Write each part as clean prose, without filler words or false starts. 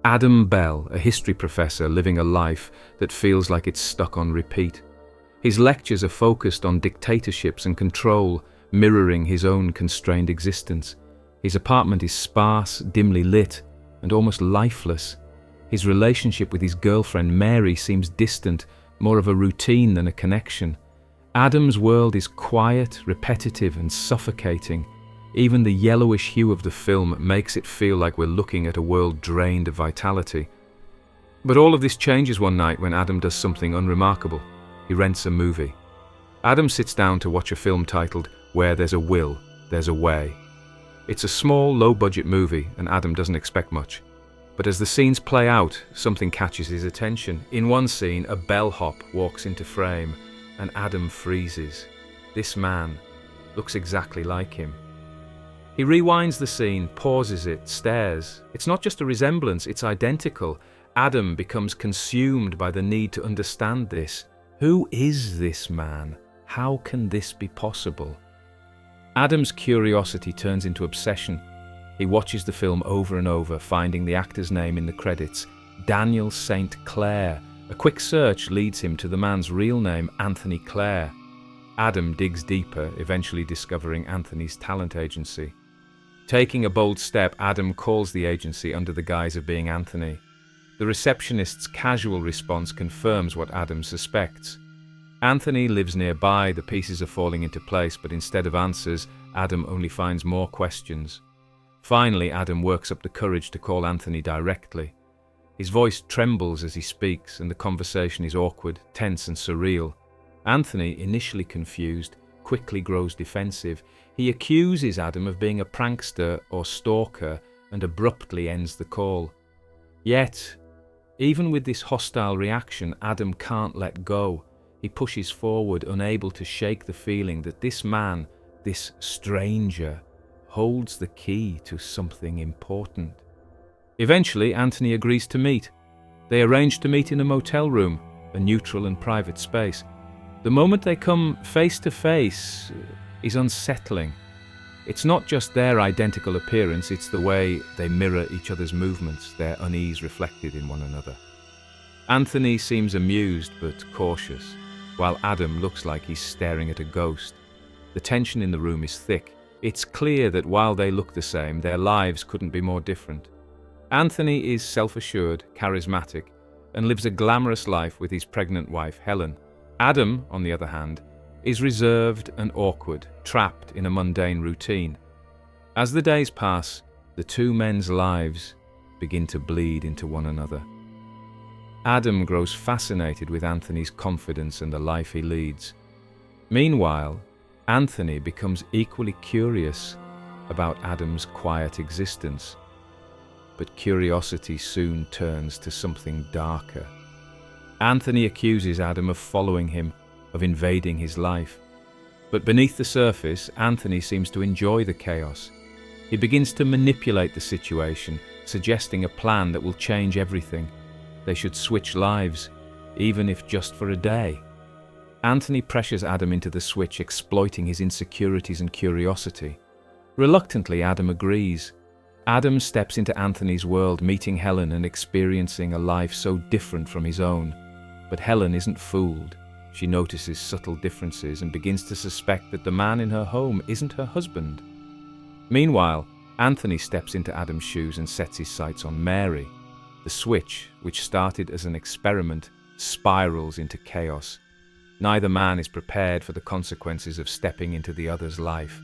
Adam Bell, a history professor living a life that feels like it's stuck on repeat. His lectures are focused on dictatorships and control, mirroring his own constrained existence. His apartment is sparse, dimly lit, and almost lifeless. His relationship with his girlfriend Mary seems distant, more of a routine than a connection. Adam's world is quiet, repetitive, and suffocating. Even the yellowish hue of the film makes it feel like we're looking at a world drained of vitality. But all of this changes one night when Adam does something unremarkable. He rents a movie. Adam sits down to watch a film titled Where There's a Will, There's a Way. It's a small, low-budget movie, and Adam doesn't expect much. But as the scenes play out, something catches his attention. In one scene, a bellhop walks into frame, and Adam freezes. This man looks exactly like him. He rewinds the scene, pauses it, stares. It's not just a resemblance, it's identical. Adam becomes consumed by the need to understand this. Who is this man? How can this be possible? Adam's curiosity turns into obsession. He watches the film over and over, finding the actor's name in the credits, Daniel St. Clair. A quick search leads him to the man's real name, Anthony Clare. Adam digs deeper, eventually discovering Anthony's talent agency. Taking a bold step, Adam calls the agency under the guise of being Anthony. The receptionist's casual response confirms what Adam suspects. Anthony lives nearby, the pieces are falling into place, but instead of answers, Adam only finds more questions. Finally, Adam works up the courage to call Anthony directly. His voice trembles as he speaks, and the conversation is awkward, tense, and surreal. Anthony, initially confused, quickly grows defensive. He accuses Adam of being a prankster or stalker and abruptly ends the call. Yet, even with this hostile reaction, Adam can't let go. He pushes forward, unable to shake the feeling that this man, this stranger, holds the key to something important. Eventually, Anthony agrees to meet. They arrange to meet in a motel room, a neutral and private space. The moment they come face to face is unsettling. It's not just their identical appearance, it's the way they mirror each other's movements, their unease reflected in one another. Anthony seems amused but cautious, while Adam looks like he's staring at a ghost. The tension in the room is thick. It's clear that while they look the same, their lives couldn't be more different. Anthony is self-assured, charismatic, and lives a glamorous life with his pregnant wife, Helen. Adam, on the other hand, is reserved and awkward, trapped in a mundane routine. As the days pass, the two men's lives begin to bleed into one another. Adam grows fascinated with Anthony's confidence and the life he leads. Meanwhile, Anthony becomes equally curious about Adam's quiet existence. But curiosity soon turns to something darker. Anthony accuses Adam of following him, of invading his life. But beneath the surface, Anthony seems to enjoy the chaos. He begins to manipulate the situation, suggesting a plan that will change everything. They should switch lives, even if just for a day. Anthony pressures Adam into the switch, exploiting his insecurities and curiosity. Reluctantly, Adam agrees. Adam steps into Anthony's world, meeting Helen and experiencing a life so different from his own. But Helen isn't fooled. She notices subtle differences and begins to suspect that the man in her home isn't her husband. Meanwhile, Anthony steps into Adam's shoes and sets his sights on Mary. The switch, which started as an experiment, spirals into chaos. Neither man is prepared for the consequences of stepping into the other's life.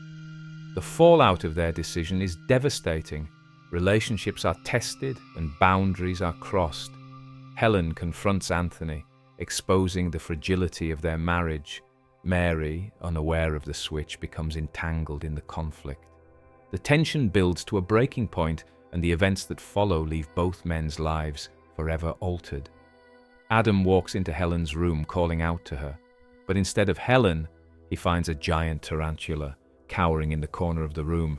The fallout of their decision is devastating. Relationships are tested and boundaries are crossed. Helen confronts Anthony, exposing the fragility of their marriage. Mary, unaware of the switch, becomes entangled in the conflict. The tension builds to a breaking point, and the events that follow leave both men's lives forever altered. Adam walks into Helen's room, calling out to her. But instead of Helen, he finds a giant tarantula cowering in the corner of the room.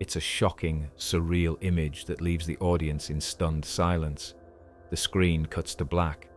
It's a shocking, surreal image that leaves the audience in stunned silence. The screen cuts to black,